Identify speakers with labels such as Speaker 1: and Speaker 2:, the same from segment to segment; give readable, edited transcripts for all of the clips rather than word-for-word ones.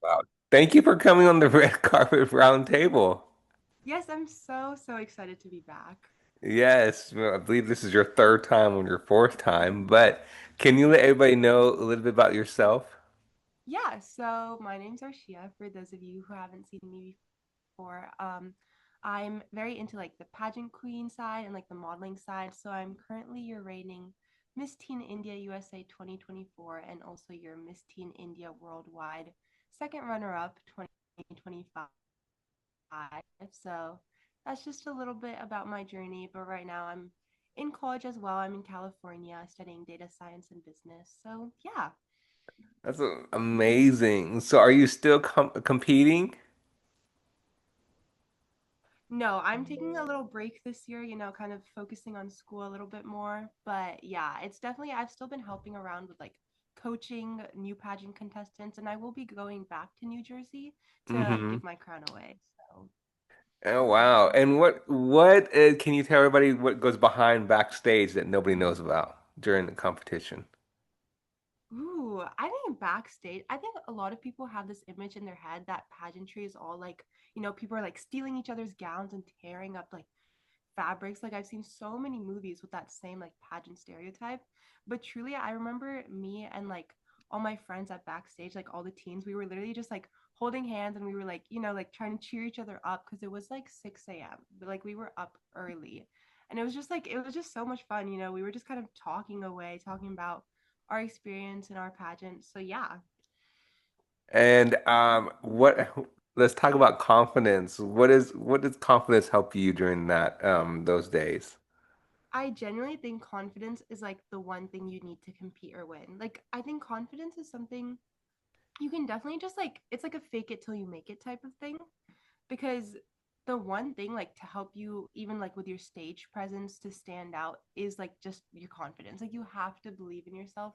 Speaker 1: Wow. Thank you for coming on the red carpet round table.
Speaker 2: Yes, I'm so excited to be back.
Speaker 1: Yes, well, I believe this is your third time or your fourth time, but can you let everybody know a little bit about yourself?
Speaker 2: Yeah, so my name's Arshia, for those of you who haven't seen me before. I'm very into like the pageant queen side and like the modeling side. So I'm currently your reigning Miss Teen India USA 2024 and also your Miss Teen India Worldwide second runner-up 2025. So that's just a little bit about my journey. But right now I'm in college as well. I'm in California studying data science and business. So yeah.
Speaker 1: That's amazing. So are you still competing?
Speaker 2: No, I'm taking a little break this year, kind of focusing on school a little bit more. But yeah, it's definitely, I've still been helping around with like coaching new pageant contestants, and I will be going back to New Jersey to
Speaker 1: Hmm.
Speaker 2: give my crown away. So
Speaker 1: Oh wow. And what can you tell everybody what goes behind backstage that nobody knows about during the competition?
Speaker 2: ooh, I think backstage, I think a lot of people have this image in their head that pageantry is all like, people are like stealing each other's gowns and tearing up like fabrics. Like I've seen so many movies with that same like pageant stereotype. But truly, I remember me and like all my friends at backstage, like all the teens, we were literally just like holding hands and we were like, like trying to cheer each other up because it was like 6 a.m. But like we were up early. And it was just like, it was just so much fun. We were just kind of talking away, talking about our experience in our pageant. So yeah,
Speaker 1: And what let's talk about confidence. What does confidence help you during that those days?
Speaker 2: I genuinely think confidence is like the one thing you need to compete or win. Like, I think confidence is something you can definitely just like, it's like a fake it till you make it type of thing. Because the one thing like to help you, even like with your stage presence to stand out, is like just your confidence. Like, you have to believe in yourself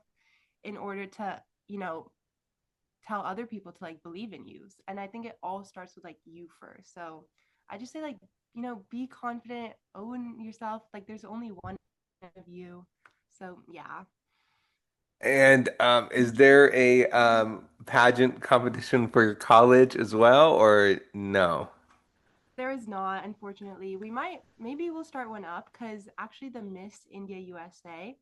Speaker 2: in order to, you know, tell other people to like believe in you. And I think it all starts with like you first. So I just say like, be confident, own yourself. Like there's only one of you. So yeah.
Speaker 1: And is there a pageant competition for your college as well, or no?
Speaker 2: There is not, unfortunately. Maybe we'll start one up because actually the Miss India USA,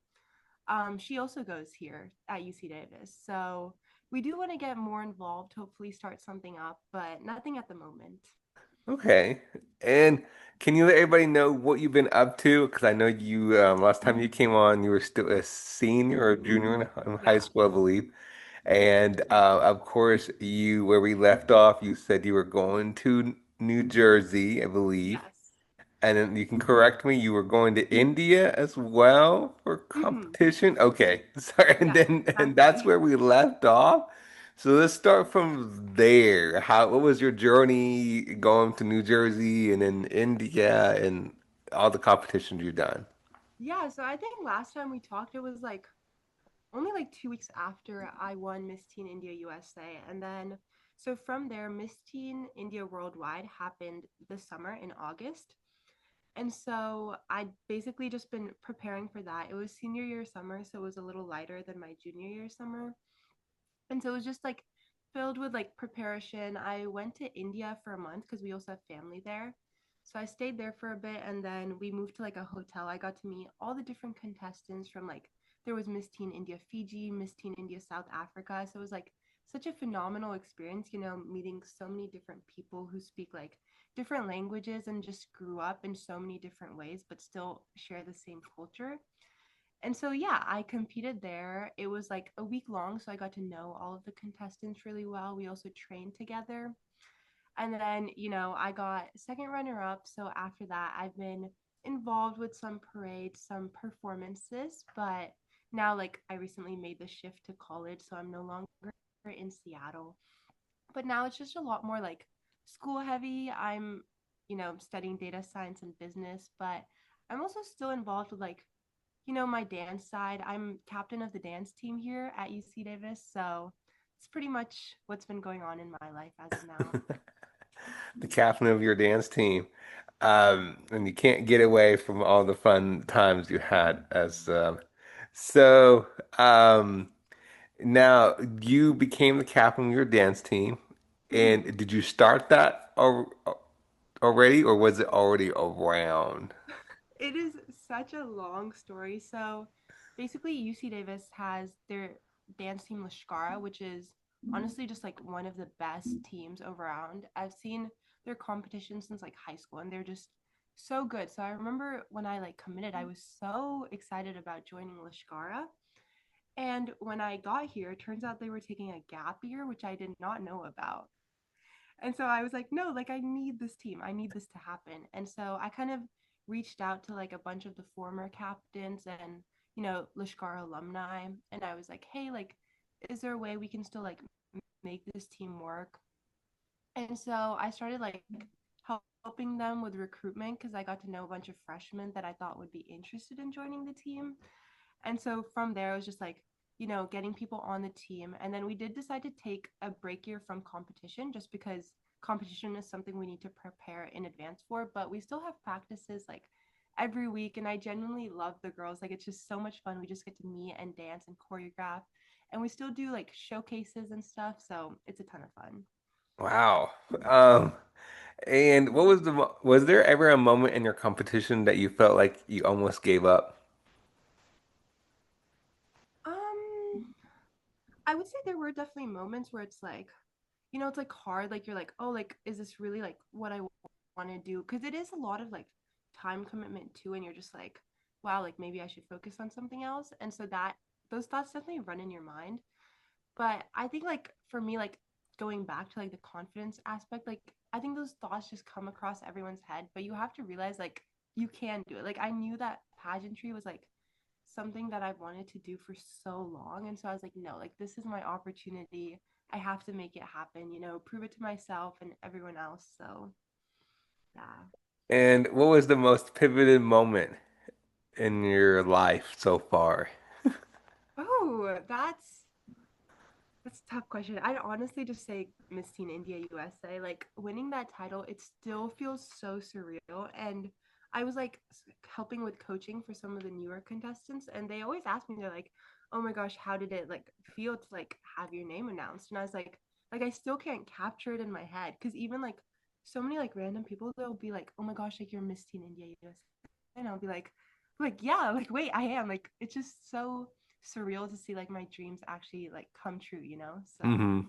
Speaker 2: she also goes here at UC Davis. So we do want to get more involved, hopefully start something up, but nothing at the moment.
Speaker 1: Okay. And can you let everybody know what you've been up to? Because I know you last time you came on, you were still a senior or junior in high
Speaker 2: Yeah.
Speaker 1: school, I believe. And of course, you where we left off, you said you were going to New Jersey, I believe.
Speaker 2: Yes.
Speaker 1: And then you can correct me, you were going to India as well for
Speaker 2: Hmm.
Speaker 1: competition? Okay. Sorry, and
Speaker 2: Yes,
Speaker 1: then and that's
Speaker 2: exactly.
Speaker 1: where we left off. So let's start from there. What was your journey going to New Jersey and then India and all the competitions you've done?
Speaker 2: Yeah, so I think last time we talked, it was like only like 2 weeks after I won Miss Teen India USA. And then, so from there, Miss Teen India Worldwide happened this summer in August. And so I'd basically just been preparing for that. It was senior year summer, so it was a little lighter than my junior year summer. And so it was just like filled with like preparation. I went to India for a month because we also have family there. So I stayed there for a bit and then we moved to like a hotel. I got to meet all the different contestants from like there was Miss Teen India Fiji, Miss Teen India South Africa. So it was like such a phenomenal experience, meeting so many different people who speak like different languages and just grew up in so many different ways but still share the same culture. And so, yeah, I competed there. It was like a week long, so I got to know all of the contestants really well. We also trained together. And then, I got second runner up. So after that, I've been involved with some parades, some performances, but now, like, I recently made the shift to college, so I'm no longer in Seattle. But now it's just a lot more like school heavy. I'm, studying data science and business, but I'm also still involved with like my dance side. I'm captain of the dance team here at UC Davis. So it's pretty much what's been going on in my life as of now.
Speaker 1: The captain of your dance team. And you can't get away from all the fun times you had as so um now you became the captain of your dance team
Speaker 2: Mhm.
Speaker 1: And did you start that already, or was it already around?
Speaker 2: It is such a long story. So basically, UC Davis has their dance team Lashkara, which is honestly just like one of the best teams around. I've seen their competition since like high school, and they're just so good. So I remember when I like committed, I was so excited about joining Lashkara. And when I got here, it turns out they were taking a gap year, which I did not know about. And so I was like, no, like I need this team. I need this to happen. And so I kind of reached out to like a bunch of the former captains and, Lashkar alumni. And I was like, hey, like, is there a way we can still like make this team work? And so I started like helping them with recruitment because I got to know a bunch of freshmen that I thought would be interested in joining the team. And so from there, it was just like, getting people on the team. And then we did decide to take a break year from competition just because competition is something we need to prepare in advance for. But we still have practices like every week. And I genuinely love the girls. Like, it's just so much fun. We just get to meet and dance and choreograph. And we still do like showcases and stuff. So it's a ton of fun.
Speaker 1: Wow. Um, and what was was there ever a moment in your competition that you felt like you almost gave up?
Speaker 2: Um, I would say there were definitely moments where it's like, it's like hard. Like you're like, oh, like is this really like what I want to do? Because it is a lot of like time commitment too, and you're just like, wow, like maybe I should focus on something else. And so that those thoughts definitely run in your mind. But I think like for me, like going back to like the confidence aspect, like I think those thoughts just come across everyone's head, but you have to realize like you can do it. Like I knew that pageantry was like something that I've wanted to do for so long. And so I was like, no, like this is my opportunity. I have to make it happen, prove it to myself and everyone else. So yeah.
Speaker 1: And what was the most pivoted moment in your life so far?
Speaker 2: Oh, that's a tough question. I'd honestly just say Miss Teen India USA. Like winning that title, it still feels so surreal. And I was like helping with coaching for some of the newer contestants, and they always ask me, they're like, "Oh my gosh, how did it like feel to like have your name announced?" And I was like I still can't capture it in my head because even like so many like random people, they'll be like, "Oh my gosh, like you're Miss Teen India USA," and I'll be like yeah, like wait, I am. Like it's just so surreal to see like my dreams actually like come true. So
Speaker 1: Hmm.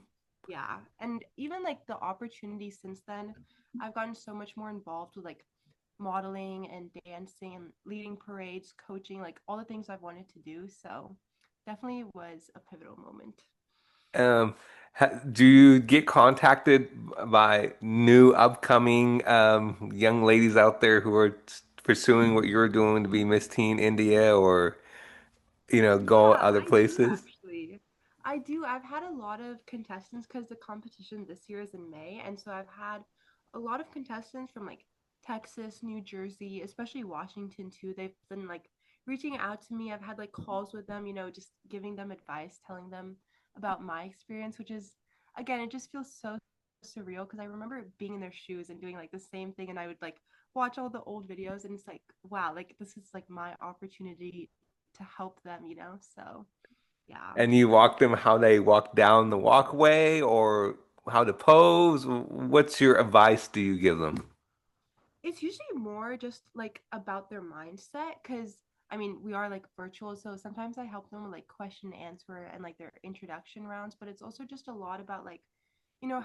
Speaker 2: yeah. And even like the opportunities since then, I've gotten so much more involved with like modeling and dancing and leading parades, coaching, like all the things I've wanted to do. So definitely was a pivotal moment.
Speaker 1: Um, do you get contacted by new upcoming young ladies out there who are pursuing what you're doing to be Miss Teen India or,
Speaker 2: Yeah,
Speaker 1: go other
Speaker 2: I do
Speaker 1: places?
Speaker 2: actually. I do. I've had a lot of contestants because the competition this year is in May. And so I've had a lot of contestants from like Texas, New Jersey, especially Washington too. They've been like reaching out to me. I've had like calls with them, just giving them advice, telling them about my experience, which is, again, it just feels so surreal because I remember being in their shoes and doing like the same thing. And I would like watch all the old videos and it's like, wow, like this is like my opportunity to help them. So yeah.
Speaker 1: And you walk them how they walk down the walkway or how to pose? What's your advice do you give them?
Speaker 2: It's usually more just like about their mindset because I mean we are like virtual, so sometimes I help them with like question and answer and like their introduction rounds, but it's also just a lot about like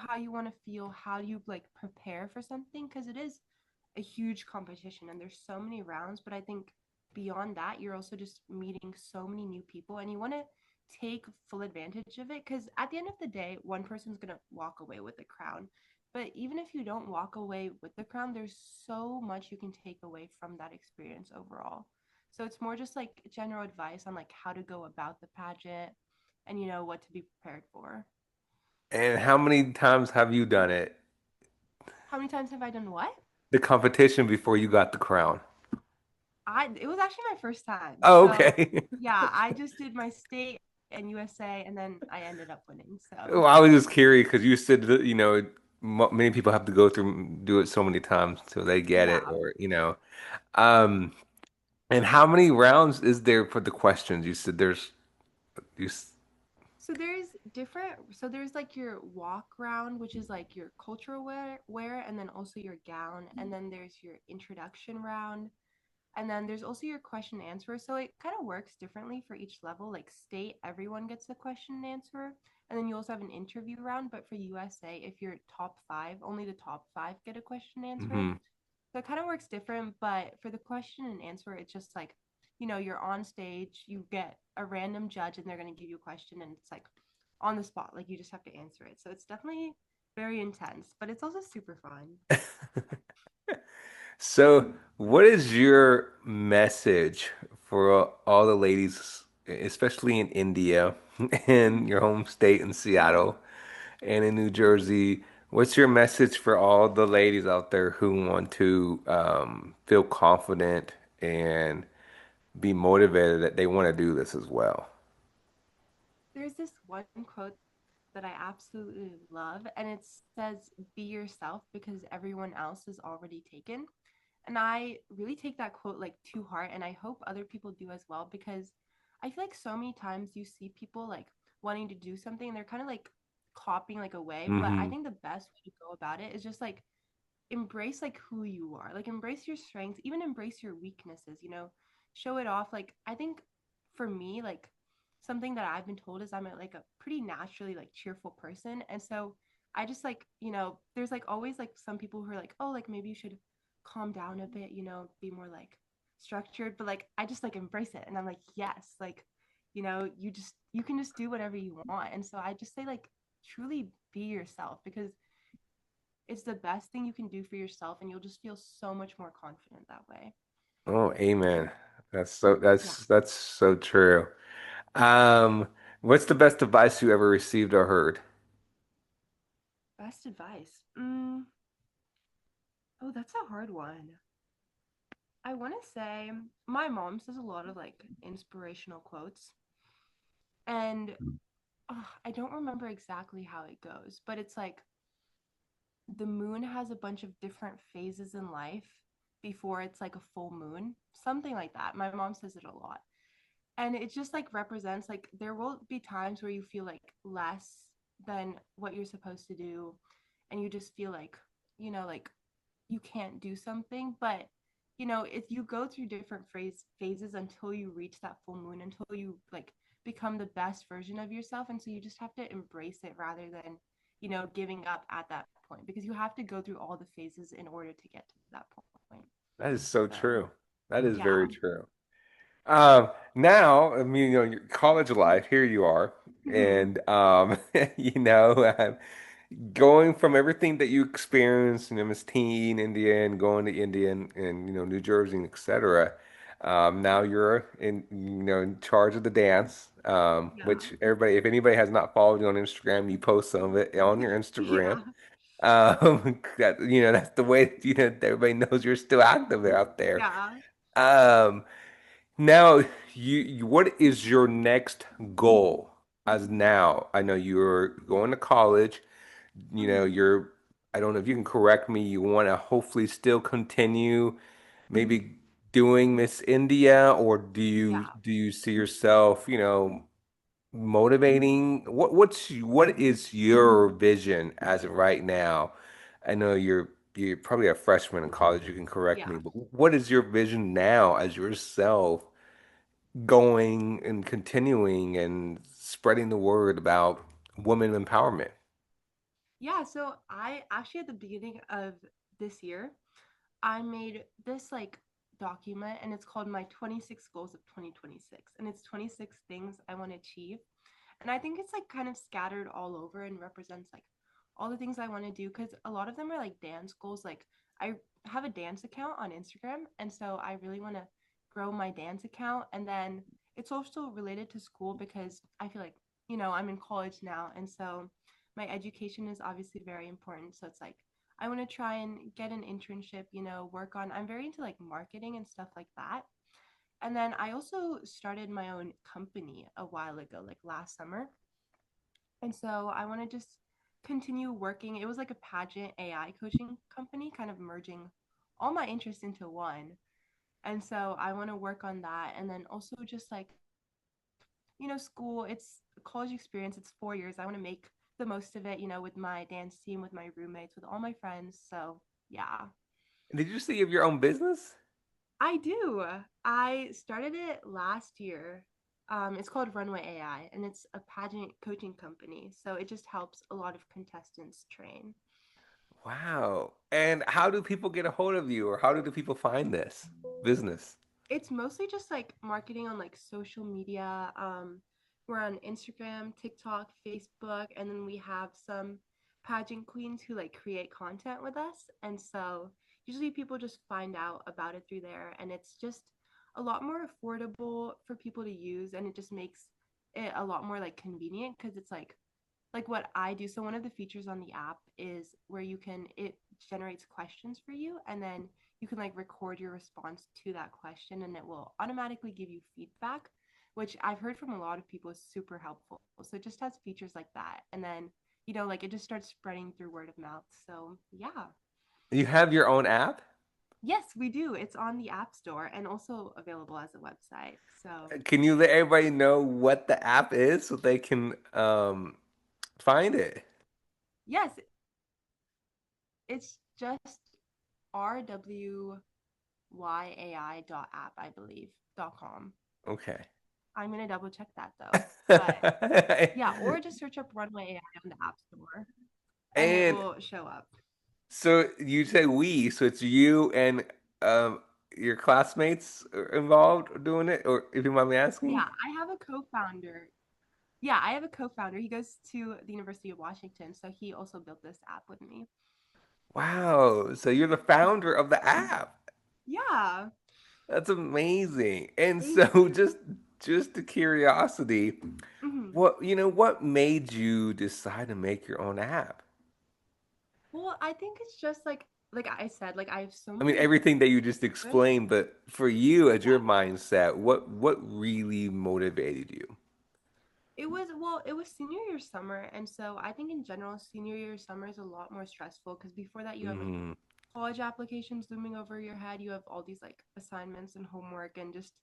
Speaker 2: how you want to feel, how you like prepare for something because it is a huge competition and there's so many rounds, but I think beyond that you're also just meeting so many new people and you want to take full advantage of it because at the end of the day one person's going to walk away with the crown, but even if you don't walk away with the crown there's so much you can take away from that experience overall. So it's more just like general advice on like how to go about the pageant and what to be prepared for.
Speaker 1: And how many times have you done it?
Speaker 2: How many times have I done what?
Speaker 1: The competition before you got the crown.
Speaker 2: I It was actually my first time.
Speaker 1: Oh,
Speaker 2: So
Speaker 1: okay.
Speaker 2: yeah, I just did my state and USA and then I ended up winning. So
Speaker 1: Well, I was just curious because you said that, many people have to go through do it so many times till they get it,
Speaker 2: yeah.
Speaker 1: or. Um, and how many rounds is there for the questions? You said there's you.
Speaker 2: So there's so there's like your walk round, which is like your cultural wear, and then also your gown, and then there's your introduction round, and then there's also your question and answer. So it kind of works differently for each level. Like state, everyone gets the question and answer, and then you also have an interview round. But for USA, if you're top five, only the top five get a question and answer.
Speaker 1: Hmm.
Speaker 2: So it kind of works different, but for the question and answer, it's just like, you're on stage, you get a random judge and they're going to give you a question and it's like on the spot, like you just have to answer it. So it's definitely very intense, but it's also super fun.
Speaker 1: So, what is your message for all the ladies, especially in India, in your home state in Seattle and in New Jersey? What's your message for all the ladies out there who want to feel confident and be motivated that they want to do this as well?
Speaker 2: There's this one quote that I absolutely love, and it says, "Be yourself because everyone else is already taken." And I really take that quote like to heart, and I hope other people do as well because I feel like so many times you see people like wanting to do something and they're kind of like copying like away. But I
Speaker 1: Hmm.
Speaker 2: think the best way to go about it is just like embrace like who you are, like embrace your strengths, even embrace your weaknesses, show it off. Like I think for me, like something that I've been told is I'm like a pretty naturally like cheerful person, and so I just like, there's like always like some people who are like, oh, like maybe you should calm down a bit, be more like structured, but like I just like embrace it and I'm like, yes, like, you can just do whatever you want. And so I just say like truly be yourself because it's the best thing you can do for yourself and you'll just feel so much more confident that way.
Speaker 1: Oh, amen.
Speaker 2: Yeah.
Speaker 1: That's so true. What's the best advice you ever received or heard?
Speaker 2: Best advice. Oh, that's a hard one. I want to say my mom says a lot of like inspirational quotes, and I don't remember exactly how it goes, but it's like the moon has a bunch of different phases in life before it's like a full moon, something like that. My mom says it a lot. And it just like represents like there will be times where you feel like less than what you're supposed to do and you just feel like, like you can't do something, but if you go through different phases until you reach that full moon, until you like become the best version of yourself. And so you just have to embrace it rather than giving up at that point, because you have to go through all the phases in order to get to that point.
Speaker 1: That is so
Speaker 2: So
Speaker 1: true. That is
Speaker 2: yeah.
Speaker 1: very true. Now, I mean, your college life, here you are, and going from everything that you experienced, Miss Teen, India, and going to India and New Jersey, and etc. Now you're in charge of the dance,
Speaker 2: Yeah.
Speaker 1: which everybody, if anybody has not followed you on Instagram, you post some of it on your Instagram.
Speaker 2: Yeah.
Speaker 1: That's the way that everybody knows you're still active out there.
Speaker 2: Yeah.
Speaker 1: Um, Now, what is your next goal as now? I know you're going to college,
Speaker 2: Mhm.
Speaker 1: I don't know if you can correct me, you want to hopefully still continue maybe doing Miss India, or
Speaker 2: Yeah.
Speaker 1: do you see yourself, motivating? What is your vision as of right now? I know you're probably a freshman in college, you can correct me,
Speaker 2: Yeah.
Speaker 1: but what is your vision now as yourself going and continuing and spreading the word about women empowerment?
Speaker 2: Yeah. So I actually, at the beginning of this year, I made this like document and it's called my 26 goals of 2026. And it's 26 things I want to achieve. And I think it's like kind of scattered all over and represents like all the things I want to do, because a lot of them are like dance goals. Like I have a dance account on Instagram, and so I really want to grow my dance account. And then it's also related to school because I feel like, I'm in college now, and so my education is obviously very important. So it's like I want to try and get an internship, work on, I'm very into like marketing and stuff like that. And then I also started my own company a while ago, like last summer. And so I want to just continue working. It was like a pageant AI coaching company, kind of merging all my interests into one. And so I want to work on that. And then also just like school, it's a college experience, it's 4 years. I want to make the most of it, with my dance team, with my roommates, with all my friends. So, yeah.
Speaker 1: Did you say you have your own business?
Speaker 2: I do. I started it last year. It's called Runway AI, and it's a pageant coaching company. So it just helps a lot of contestants train.
Speaker 1: Wow. And how do people get a hold of you, or how do the people find this business?
Speaker 2: It's mostly just like marketing on like social media. We're on Instagram, TikTok, Facebook, and then we have some pageant queens who like create content with us. And so usually people just find out about it through there, and it's just a lot more affordable for people to use, and it just makes it a lot more like convenient because it's like what I do. So one of the features on the app is where it generates questions for you, and then you can like record your response to that question, and it will automatically give you feedback, which I've heard from a lot of people is super helpful. So it just has features like that. And then, like it just starts spreading through word of mouth. So yeah.
Speaker 1: You have your own app?
Speaker 2: Yes, we do. It's on the App Store and also available as a website. So
Speaker 1: Can you let everybody know what the app is so they can find it?
Speaker 2: yes, it's just rwyai.app, I believe, .com.
Speaker 1: Okay.
Speaker 2: I'm gonna double check that though. But yeah, or just search up Runway AI on the App Store and it
Speaker 1: And
Speaker 2: will show up.
Speaker 1: so you say we, so it's you and um your classmates are involved doing it, or if you mind me asking?
Speaker 2: Yeah, I have a co-founder. Yeah, I have a co-founder. He goes to the University of Washington, so he also built this app with me.
Speaker 1: Wow. So you're the founder of the app.
Speaker 2: Yeah,
Speaker 1: That's amazing. And
Speaker 2: thank
Speaker 1: so
Speaker 2: you.
Speaker 1: just the curiosity,
Speaker 2: Mhm.
Speaker 1: what made you decide to make your own app?
Speaker 2: Well, I think it's just like I said, like I have so
Speaker 1: I mean,
Speaker 2: many
Speaker 1: everything that you just
Speaker 2: interests.
Speaker 1: explained, but for you, as your
Speaker 2: Yeah.
Speaker 1: mindset, what really motivated you?
Speaker 2: It was senior year summer, and so I think in general senior year summer is a lot more stressful because before that you have like
Speaker 1: Mm,
Speaker 2: college applications looming over your head. You have all these like assignments and homework and just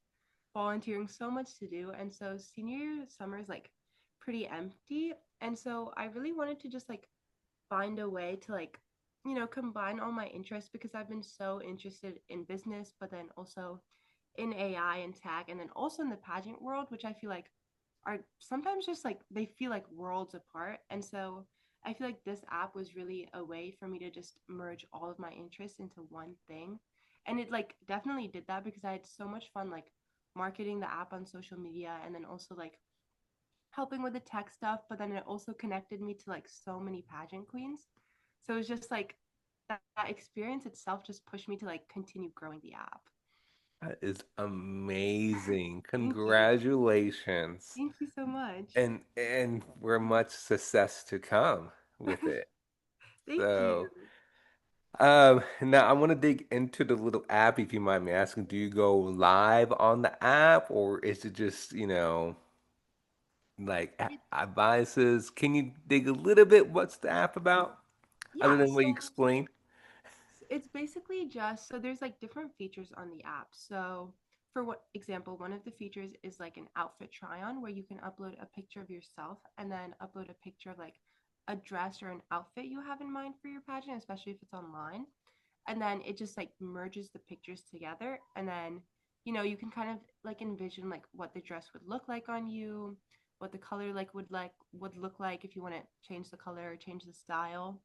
Speaker 2: volunteering, so much to do. And so senior year summer is like pretty empty. And so I really wanted to just like find a way to like, combine all my interests because I've been so interested in business, but then also in AI and tech, and then also in the pageant world, which I feel like are sometimes just like they feel like worlds apart. And so I feel like this app was really a way for me to just merge all of my interests into one thing. And it like definitely did that because I had so much fun like marketing the app on social media and then also like helping with the tech stuff, but then it also connected me to like so many pageant queens. So it was just like that experience itself just pushed me to like continue growing the app.
Speaker 1: that is amazing.
Speaker 2: Thank you.
Speaker 1: Congratulations.
Speaker 2: Thank you so much.
Speaker 1: And we're much success to come with it.
Speaker 2: Thank you.
Speaker 1: So, now I want to dig into the little app if you mind me asking. Do you go live on the app or is it just, like
Speaker 2: It,
Speaker 1: advices? Can you dig a little bit what's the app about other
Speaker 2: yeah,
Speaker 1: than what you
Speaker 2: so
Speaker 1: explained?
Speaker 2: it's basically just so there's like different features on the app. So for what example, one of the features is like an outfit try on where you can upload a picture of yourself and then upload a picture of like a dress or an outfit you have in mind for your pageant, especially if it's online. And then it just like merges the pictures together, and then you can kind of like envision like what the dress would look like on you, what the color would look like if you want to change the color or change the style.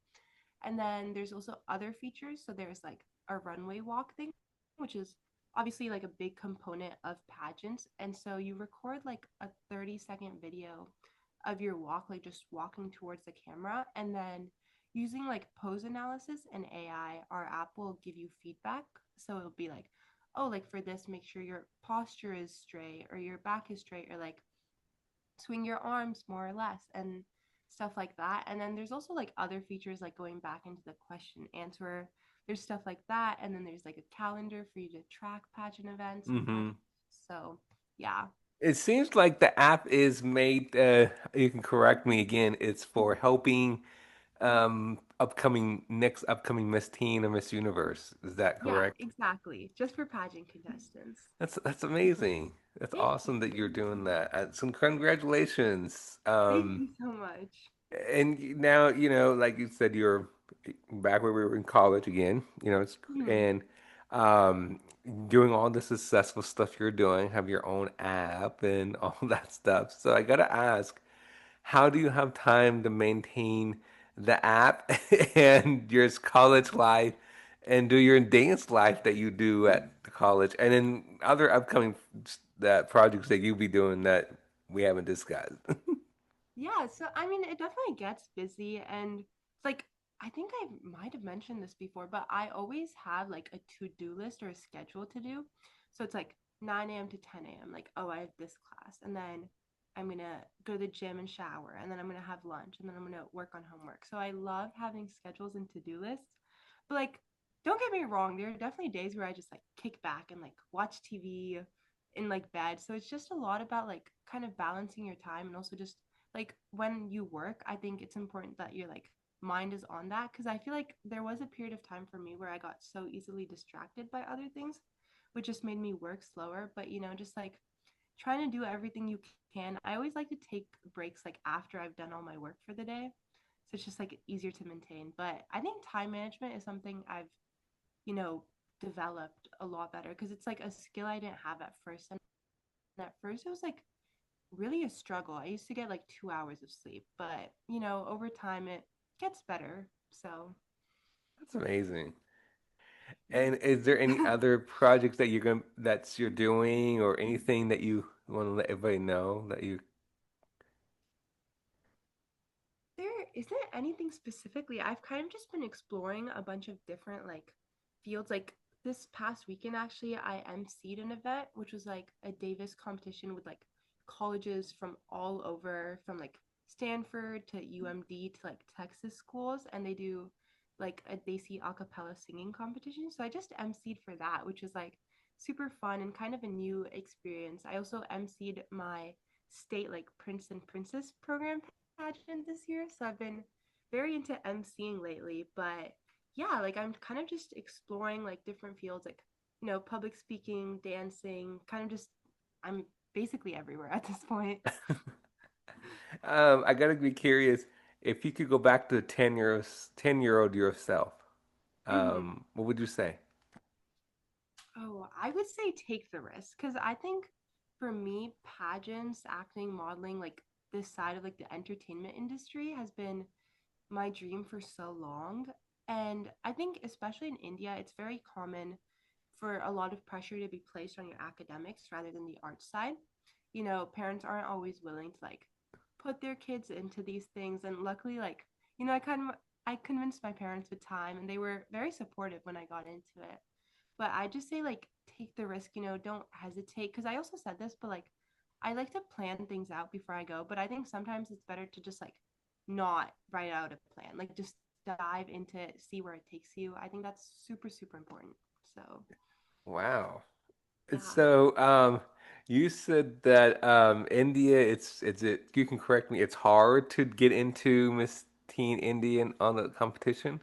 Speaker 2: And then there's also other features. So there's like a runway walk thing, which is obviously like a big component of pageants. And so you record like a 30-second video of your walk, like just walking towards the camera. And then using like pose analysis and AI, our app will give you feedback. So it'll be like, oh, like for this, make sure your posture is straight or your back is straight, or like swing your arms more or less and stuff like that. And then there's also like other features like going back into the question answer. There's stuff like that. And then there's like a calendar for you to track pageant events and
Speaker 1: Hmm.
Speaker 2: pageant. So yeah.
Speaker 1: It seems like the app is made, you can correct me again, it's for helping upcoming next upcoming Miss Teen or Miss Universe. Is that
Speaker 2: Yeah,
Speaker 1: correct?
Speaker 2: exactly. Just for pageant contestants.
Speaker 1: That's amazing. That's
Speaker 2: Thank
Speaker 1: awesome that
Speaker 2: you.
Speaker 1: you're doing that. So congratulations.
Speaker 2: Thank you so much.
Speaker 1: And now, like you said, you're back where we were in college again,
Speaker 2: Mhm.
Speaker 1: and um, doing all the successful stuff you're doing, have your own app and all that stuff. So I gotta ask, how do you have time to maintain the app and your college life and do your dance life that you do at the college and then other upcoming that projects that you'll be doing that we haven't discussed?
Speaker 2: Yeah, so I mean, it definitely gets busy, and it's like I think I might have mentioned this before, but I always have like a to-do list or a schedule to do. So it's like 9 a.m. to 10 a.m. Like, oh, I have this class, and then I'm gonna go to the gym and shower, and then I'm gonna have lunch, and then I'm gonna work on homework. So I love having schedules and to-do lists. But like, don't get me wrong, there are definitely days where I just like kick back and like watch TV in like bed. So it's just a lot about like kind of balancing your time and also just like when you work, I think it's important that your like mind is on that because I feel like there was a period of time for me where I got so easily distracted by other things, which just made me work slower. But just like trying to do everything you can. I always like to take breaks like after I've done all my work for the day. So it's just like easier to maintain. But I think time management is something I've, you know, developed a lot better because it's like a skill I didn't have at first. And at first it was like really a struggle. I used to get like 2 hours of sleep, but over time it gets better. So
Speaker 1: That's amazing.
Speaker 2: yeah.
Speaker 1: And is there any other projects that you're doing or anything that you want to let everybody know that you
Speaker 2: There isn't anything specifically. I've kind of just been exploring a bunch of different like fields. Like this past weekend, actually, I emceed an event, which was like a Davis competition with like colleges from all over, from like Stanford to UMD to like Texas schools, and they see a cappella singing competition. So I just emceed for that, which is like super fun and kind of a new experience. I also emceed my state like Prince and Princess program pageant this year, so I've been very into emceeing lately. But yeah, like I'm kind of just exploring like different fields, like public speaking, dancing, kind of just I'm basically everywhere at this point.
Speaker 1: I gotta be curious if you could go back to the 10-year old yourself,
Speaker 2: Mm-hmm.
Speaker 1: what would you say?
Speaker 2: Oh, I would say take the risk because I think for me, pageants, acting, modeling, like this side of like the entertainment industry has been my dream for so long. And I think, especially in India, it's very common for a lot of pressure to be placed on your academics rather than the art side. Parents aren't always willing to like put their kids into these things. And luckily, like, I convinced my parents with time and they were very supportive when I got into it. But I just say like take the risk, don't hesitate. Cause I also said this, but like I like to plan things out before I go. But I think sometimes it's better to just like not write out a plan. Like just dive into it, see where it takes you. I think that's super, super important. So
Speaker 1: Wow.
Speaker 2: yeah.
Speaker 1: So, you said that India, you can correct me, it's hard to get into Miss Teen Indian on the competition.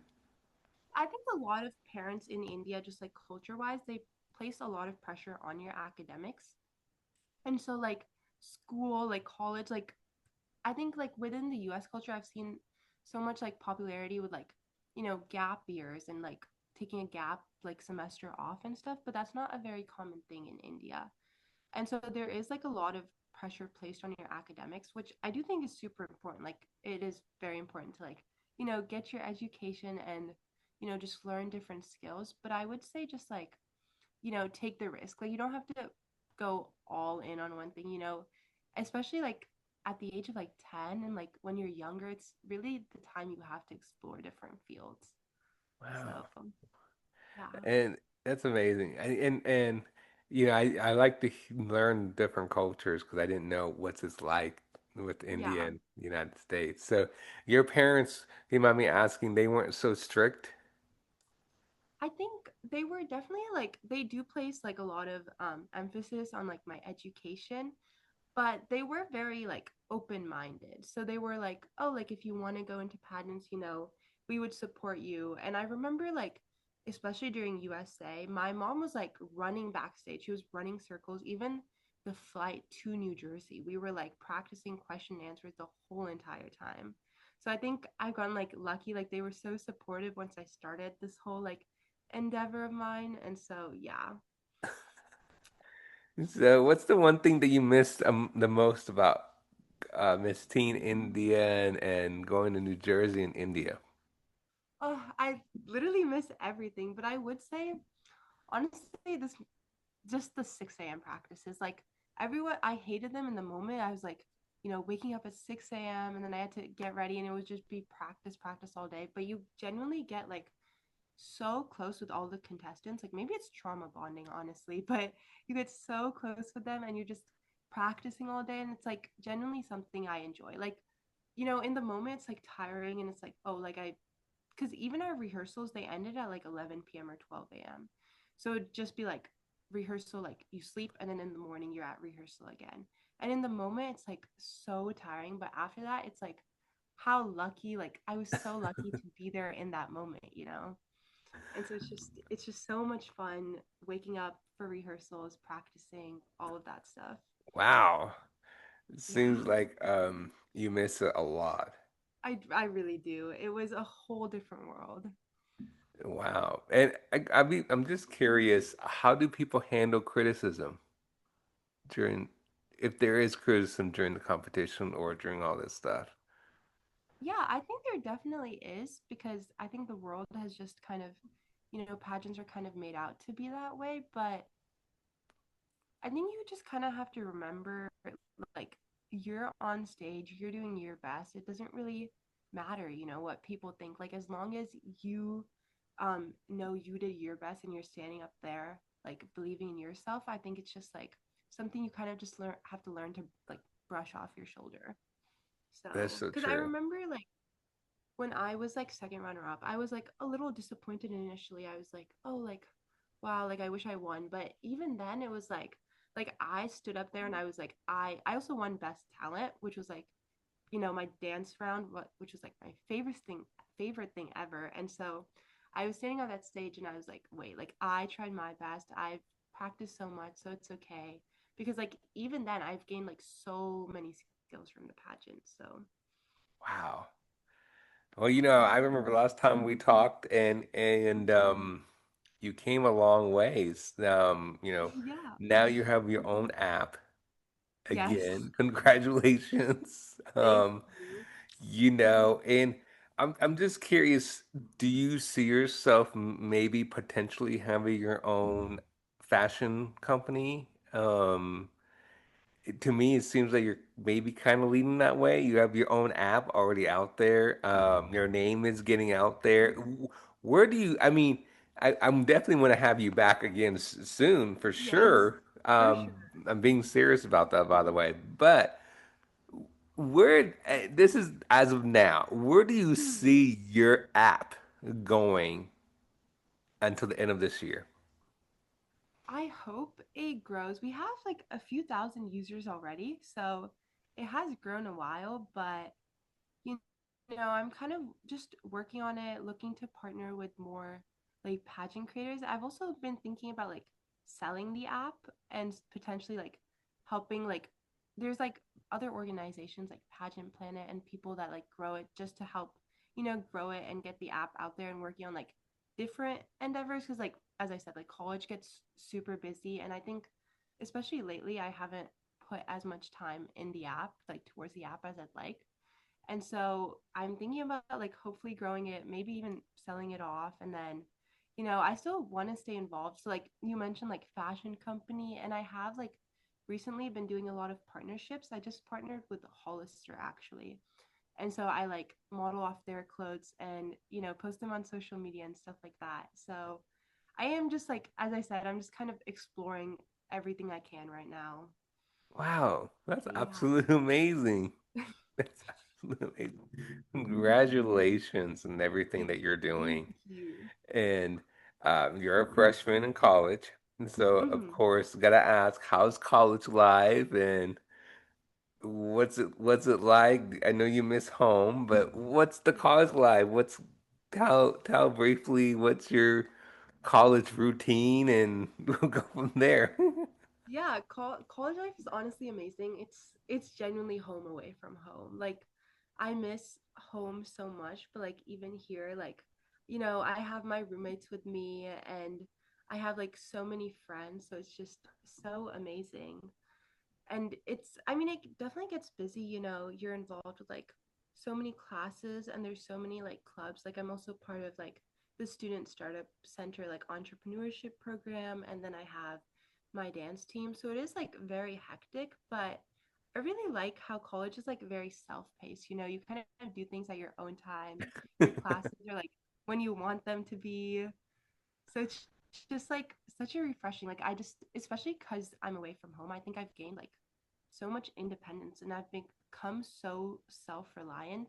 Speaker 2: I think a lot of parents in India, just like culture wise, they place a lot of pressure on your academics. And so like school, like college, like I think like within the US culture, I've seen so much like popularity with like, gap years and like taking a gap like semester off and stuff, but that's not a very common thing in India. And so there is like a lot of pressure placed on your academics, which I do think is super important. Like it is very important to like, get your education and, just learn different skills. But I would say just like, take the risk. Like you don't have to go all in on one thing, especially like at the age of like 10 and like when you're younger, it's really the time you have to explore different fields. So,
Speaker 1: Wow.
Speaker 2: yeah.
Speaker 1: And that's amazing. And I like to learn different cultures because I didn't know what's it's like with India
Speaker 2: Yeah.
Speaker 1: and the United States. So your parents, do you mind me asking, they weren't so strict?
Speaker 2: I think they were definitely like they do place like a lot of emphasis on like my education, but they were very like open-minded. So they were like, oh, like if you want to go into pageants, we would support you. And I remember like especially during USA, my mom was like running backstage. She was running circles. Even the flight to New Jersey, we were like practicing question and answers the whole entire time. So I think I've gotten like lucky. Like they were so supportive once I started this whole like endeavor of mine. And so yeah.
Speaker 1: So, what's the one thing that you missed the most about Miss Teen India and going to New Jersey and India?
Speaker 2: Oh, I literally miss everything, but I would say honestly, this just the 6 a.m. practices. Like everyone, I hated them in the moment. I was like, waking up at 6 a.m. and then I had to get ready and it would just be practice, practice all day. But you genuinely get like so close with all the contestants. Like maybe it's trauma bonding, honestly, but you get so close with them and you're just practicing all day. And it's like genuinely something I enjoy. Like, in the moment, it's like tiring and it's like, oh, like because even our rehearsals they ended at like 11 p.m. or 12 a.m. So it'd just be like rehearsal, like you sleep and then in the morning you're at rehearsal again. And in the moment it's like so tiring, but after that it's like how lucky, like I was so lucky to be there in that moment. And so it's just so much fun waking up for rehearsals, practicing all of that stuff.
Speaker 1: Wow, it
Speaker 2: Yeah.
Speaker 1: seems like you miss it a lot.
Speaker 2: I really do. It was a whole different world.
Speaker 1: Wow, and I'm just curious, how do people handle criticism during, if there is criticism during the competition or during all this stuff?
Speaker 2: Yeah, I think there definitely is because I think the world has just kind of, pageants are kind of made out to be that way. But I think you just kind of have to remember like you're on stage, you're doing your best. It doesn't really matter, what people think. Like as long as you know you did your best and you're standing up there like believing in yourself, I think it's just like something you kind of just have to learn to like brush off your shoulder.
Speaker 1: That's
Speaker 2: So,
Speaker 1: so
Speaker 2: because I
Speaker 1: true.
Speaker 2: remember like when I was like second runner up, I was like a little disappointed initially. I was like, oh, like, wow, like I wish I won. But even then, it was like I stood up there and I was like, I also won best talent, which was like, my dance round, which was like my favorite thing ever. And so I was standing on that stage and I was like, wait, like I tried my best. I've practiced so much, so it's okay. Because like even then, I've gained like so many skills from the pageant. So
Speaker 1: Wow. Well, I
Speaker 2: yeah,
Speaker 1: remember last time we talked and you came a long ways.
Speaker 2: yeah,
Speaker 1: Now you have your own app
Speaker 2: yes.
Speaker 1: again. Congratulations.
Speaker 2: Thank you.
Speaker 1: And I'm just curious, do you see yourself maybe potentially having your own fashion company? To me, it seems like you're maybe kind of leading that way. You have your own app already out there. Your name is getting out there. Where do you, I mean, I'm definitely want to have you back again soon for
Speaker 2: Yes,
Speaker 1: sure.
Speaker 2: for sure.
Speaker 1: I'm being serious about that, by the way. But this is as of now, where do you
Speaker 2: Mhm.
Speaker 1: see your app going until the end of this year?
Speaker 2: I hope it grows. We have like a few thousand users already, so it has grown a while, but you I'm kind of just working on it, looking to partner with more like pageant creators. I've also been thinking about like selling the app and potentially like helping like there's like other organizations like Pageant Planet and people that like grow it just to help, grow it and get the app out there and working on like different endeavors because like as I said, like college gets super busy and I think especially lately I haven't put as much time in the app, like towards the app as I'd like. And so I'm thinking about like hopefully growing it, maybe even selling it off. And then, I still want to stay involved. So like you mentioned like fashion company and I have like recently been doing a lot of partnerships. I just partnered with Hollister actually. And so I like model off their clothes and, post them on social media and stuff like that. So I am just like, as I said, I'm just kind of exploring everything I can right now.
Speaker 1: Wow, that's
Speaker 2: Yeah.
Speaker 1: absolutely amazing. That's absolutely amazing. Congratulations and everything that you're
Speaker 2: Thank
Speaker 1: doing.
Speaker 2: you.
Speaker 1: And you're a freshman in college. And so, of
Speaker 2: Mhm.
Speaker 1: course, gotta ask, how's college life? And what's it like? I know you miss home, but what's the college life? What's tell briefly what's your college routine and we'll go from there.
Speaker 2: Yeah, college life is honestly amazing. It's genuinely home away from home. Like I miss home so much, but like even here, like I have my roommates with me and I have like so many friends, so it's just so amazing. And I mean it definitely gets busy, you're involved with like so many classes and there's so many like clubs. Like I'm also part of like the student startup center like entrepreneurship program, and then I have my dance team, so it is like very hectic, but I really like how college is like very self-paced. You kind of do things at your own time. Your classes are like when you want them to be, so it's just like such a refreshing. Like I just, especially because I'm away from home, I think I've gained like so much independence and I've become so self-reliant.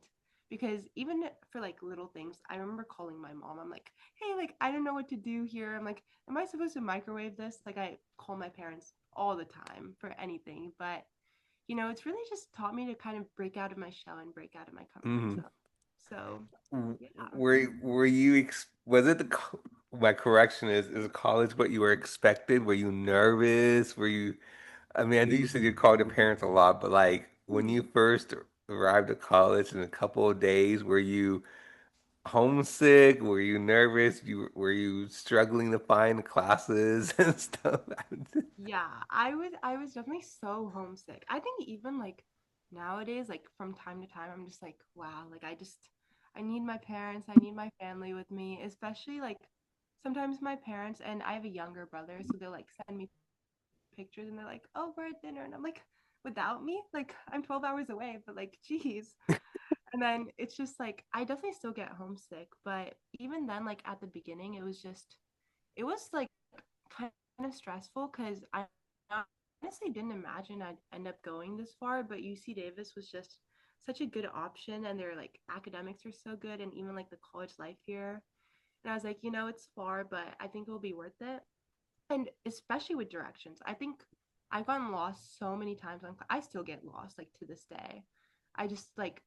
Speaker 2: Because even for like little things, I remember calling my mom. I'm like, hey, like I don't know what to do here. I'm like, am I supposed to microwave this? Like I call my parents all the time for anything. But it's really just taught me to kind of break out of my shell and break out of my comfort
Speaker 1: hmm
Speaker 2: zone. So yeah.
Speaker 1: Were you was it my correction is college what you were expected? Were you nervous? Were you I mean, I know you said you called your parents a lot, but like when you
Speaker 2: Mhm.
Speaker 1: first arrived at college in a couple of days, were you homesick? Were you nervous? Were you struggling to find classes and stuff?
Speaker 2: Yeah, I was definitely so homesick. I think even like nowadays, like from time to time, I'm just like, wow, like I need my parents, I need my family with me, especially like sometimes my parents, and I have a younger brother, so they'll like send me pictures and they're like, oh, we're at dinner, and I'm like, without me, like I'm 12 hours away, but like, geez. And then it's just like I definitely still get homesick, but even then, like at the beginning, it was like kind of stressful because I honestly didn't imagine I'd end up going this far, but UC Davis was just such a good option, and their like academics are so good, and even like the college life here. And I was like, it's far, but I think it'll be worth it. And especially with directions, I think I've gotten lost so many times. I still get lost like to this day. I just like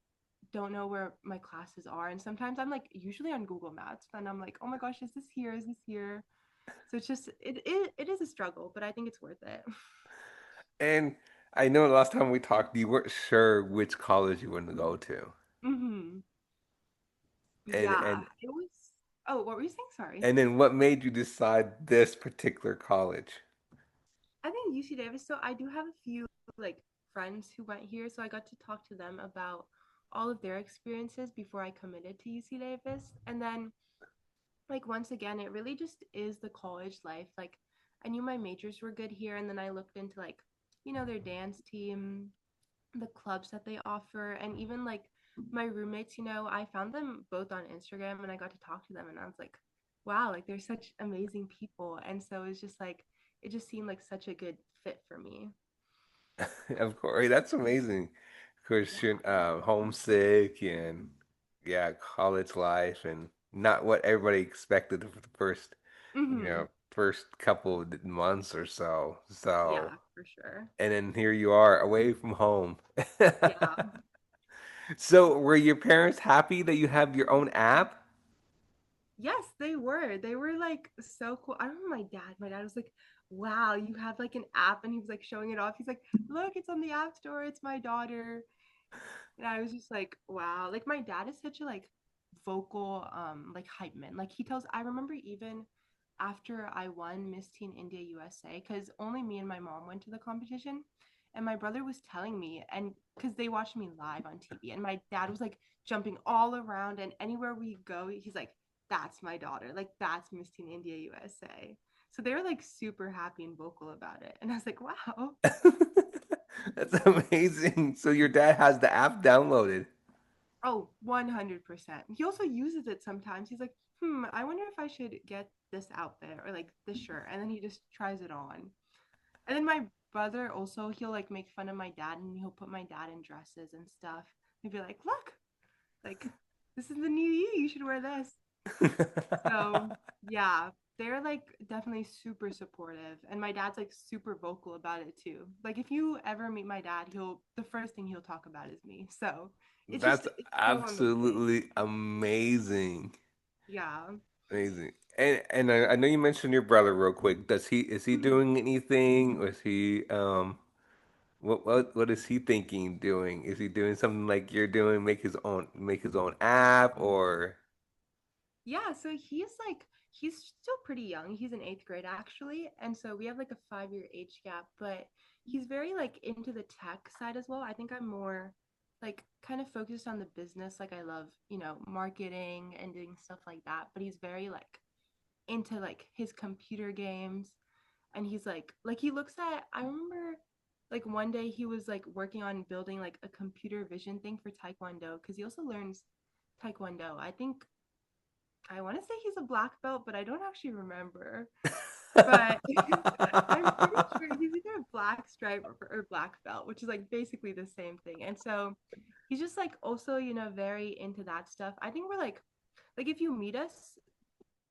Speaker 2: don't know where my classes are, and sometimes I'm like usually on Google Maps, and I'm like, oh my gosh, is this here? Is this here? So it's just it is a struggle, but I think it's worth it.
Speaker 1: And I know the last time we talked, you weren't sure which college you wanted to go to.
Speaker 2: Hmm.
Speaker 1: And
Speaker 2: Yeah,
Speaker 1: and
Speaker 2: it was. Oh, what were you saying? Sorry.
Speaker 1: and then what made you decide this particular college?
Speaker 2: I think UC Davis. So I do have a few like friends who went here, so I got to talk to them about all of their experiences before I committed to UC Davis. And then like once again, it really just is the college life. Like I knew my majors were good here, and then I looked into like their dance team, the clubs that they offer, and even like my roommates, I found them both on Instagram and I got to talk to them, and I was like, wow, like they're such amazing people. And so it's just like it just seemed like such a good fit for me.
Speaker 1: Of course, that's amazing. Because you're
Speaker 2: Yeah.
Speaker 1: homesick and yeah, college life and not what everybody expected for the first,
Speaker 2: Hmm.
Speaker 1: first couple of months or so. So,
Speaker 2: Yeah, for sure.
Speaker 1: and then here you are away from home.
Speaker 2: Yeah.
Speaker 1: So, were your parents happy that you have your own app?
Speaker 2: Yes, they were. They were like so cool. I remember my dad was like, wow, you have like an app, and he was like showing it off. He's like, look, it's on the app store, it's my daughter. And I was just like, wow. Like my dad is such a like vocal like hype man. Like I remember even after I won Miss Teen India USA, because only me and my mom went to the competition. And my brother was telling me, and because they watched me live on TV, and my dad was like jumping all around, and anywhere we go, he's like, that's my daughter. Like, that's Miss Teen India USA. So they were like super happy and vocal about it. And I was like, wow.
Speaker 1: That's amazing. So your dad has the app downloaded.
Speaker 2: Oh, 100%. He also uses it sometimes. He's like, I wonder if I should get this outfit or like this shirt. And then he just tries it on. And then my brother also, he'll like make fun of my dad and he'll put my dad in dresses and stuff. He'd be like, look, like, this is the new you. You should wear this. So, yeah. they're like definitely super supportive, and my dad's like super vocal about it too. Like if you ever meet my dad, he'll the first thing he'll talk about is me. So
Speaker 1: That's
Speaker 2: it's so amazing.
Speaker 1: absolutely amazing.
Speaker 2: Yeah.
Speaker 1: Amazing. And I know you mentioned your brother real quick. Does he is he
Speaker 2: Mhm.
Speaker 1: doing anything or is he what is he thinking doing? Is he doing something like you're doing, make his own app or
Speaker 2: Yeah, so he's still pretty young. He's in eighth grade actually, and so we have like a 5 year age gap. But he's very like into the tech side as well. I think I'm more like kind of focused on the business. Like I love marketing and doing stuff like that. But he's very like into like his computer games, and he's like he looks at. I remember like one day he was like working on building like a computer vision thing for Taekwondo because he also learns Taekwondo. I want to say he's a black belt, but I don't actually remember. But I'm pretty sure he's either a black stripe or black belt, which is like basically the same thing. And so he's just like also, very into that stuff. I think we're like if you meet us,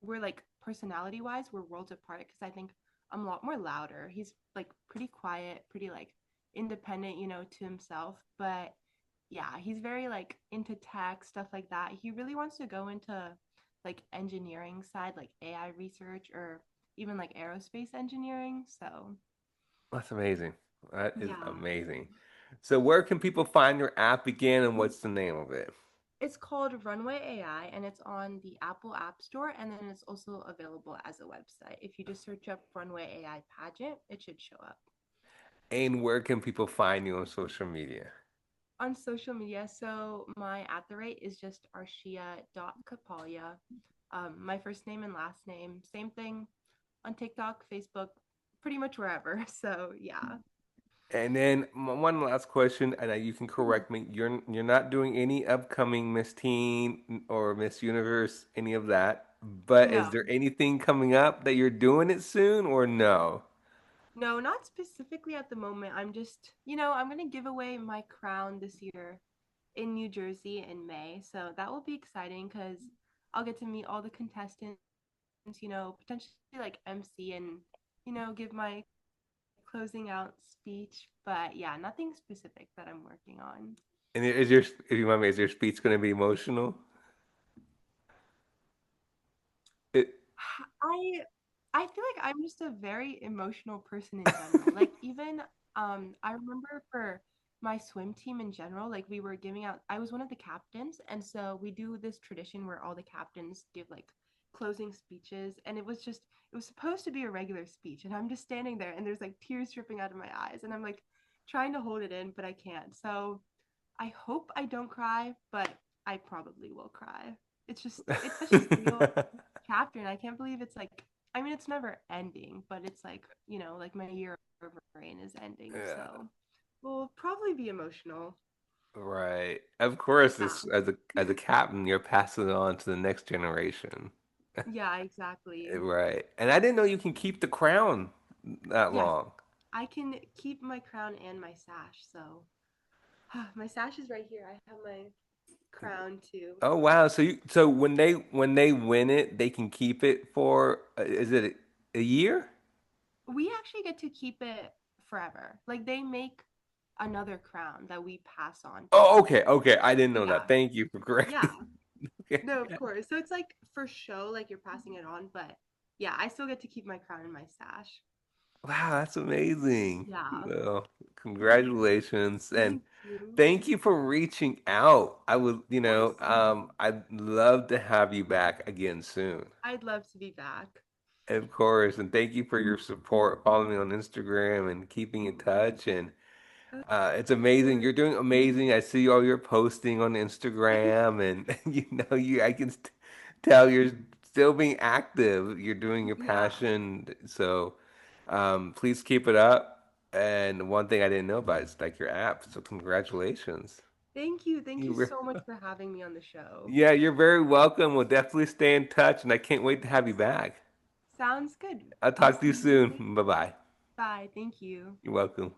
Speaker 2: we're like personality wise, we're worlds apart because I think I'm a lot more louder. He's like pretty quiet, pretty like independent, to himself. But yeah, he's very like into tech, stuff like that. He really wants to go into like engineering side, like AI research or even like aerospace engineering. So
Speaker 1: That's amazing. That is
Speaker 2: yeah.
Speaker 1: amazing. So where can people find your app again and what's the name of it?
Speaker 2: It's called Runway AI and it's on the Apple App Store and then it's also available as a website. If you just search up Runway AI pageant, it should show up.
Speaker 1: And where can people find you on social media?
Speaker 2: On social media, so my at the rate is just arshia.kapalia. My first name and last name, same thing on TikTok, Facebook, pretty much wherever. So yeah.
Speaker 1: And then one last question, and you can
Speaker 2: Mhm.
Speaker 1: correct me. You're not doing any upcoming Miss Teen or Miss Universe, any of that. But is
Speaker 2: No,
Speaker 1: there anything coming up that you're doing it soon or no?
Speaker 2: no, not specifically at the moment. I'm just, I'm gonna give away my crown this year in New Jersey in May. So that will be exciting because I'll get to meet all the contestants, potentially like MC and, give my closing out speech. But yeah, nothing specific that I'm working on.
Speaker 1: And is your, if you mind me, is your speech going to be emotional? It,
Speaker 2: I I feel like I'm just a very emotional person in general. Like even I remember for my swim team in general, like we were giving out I was one of the captains and so we do this tradition where all the captains give like closing speeches and it was supposed to be a regular speech and I'm just standing there and there's like tears dripping out of my eyes and I'm like trying to hold it in but I can't. So I hope I don't cry, but I probably will cry. It's such a surreal chapter, and I can't believe it's like I mean it's never ending, but it's like, like my year of rain is ending,
Speaker 1: yeah,
Speaker 2: so we'll probably be emotional.
Speaker 1: right. Of course,
Speaker 2: Yeah.
Speaker 1: it's as a captain, you're passing it on to the next generation.
Speaker 2: Yeah, exactly.
Speaker 1: Right. And I didn't know you can keep the crown that
Speaker 2: Yes,
Speaker 1: long.
Speaker 2: I can keep my crown and my sash. So my sash is right here. I have my crown too.
Speaker 1: Oh wow. So when they win it, they can keep it for is it a year?
Speaker 2: We actually get to keep it forever. Like they make another crown that we pass on to
Speaker 1: Oh,
Speaker 2: them.
Speaker 1: okay. Okay. I didn't know
Speaker 2: Yeah.
Speaker 1: that. Thank you for
Speaker 2: Yeah.
Speaker 1: correcting. Okay.
Speaker 2: No, of course. So it's like for show, like you're passing it on, but yeah, I still get to keep my crown in my sash.
Speaker 1: Wow, that's amazing.
Speaker 2: Yeah.
Speaker 1: Well, congratulations and
Speaker 2: Thank you.
Speaker 1: thank you for reaching out. I would,
Speaker 2: Of course.
Speaker 1: I'd love to have you back again soon.
Speaker 2: I'd love to be back.
Speaker 1: Of course, and thank you for your support, following me on Instagram and keeping in touch. And it's
Speaker 2: Of
Speaker 1: amazing.
Speaker 2: course.
Speaker 1: You're doing amazing. I see all your posting on Instagram, and I can tell you're still being active. You're doing your
Speaker 2: Yeah.
Speaker 1: passion. So, please keep it up. And one thing I didn't know about is like your app. So congratulations.
Speaker 2: Thank you. Thank
Speaker 1: You
Speaker 2: you
Speaker 1: were,
Speaker 2: so much for having me on the show.
Speaker 1: yeah, you're very welcome. We'll definitely stay in touch, and I can't wait to have you back.
Speaker 2: Sounds good.
Speaker 1: I'll
Speaker 2: I'll
Speaker 1: talk to
Speaker 2: see
Speaker 1: you
Speaker 2: you
Speaker 1: soon.
Speaker 2: later.
Speaker 1: Bye bye.
Speaker 2: Bye. Thank you.
Speaker 1: You're welcome.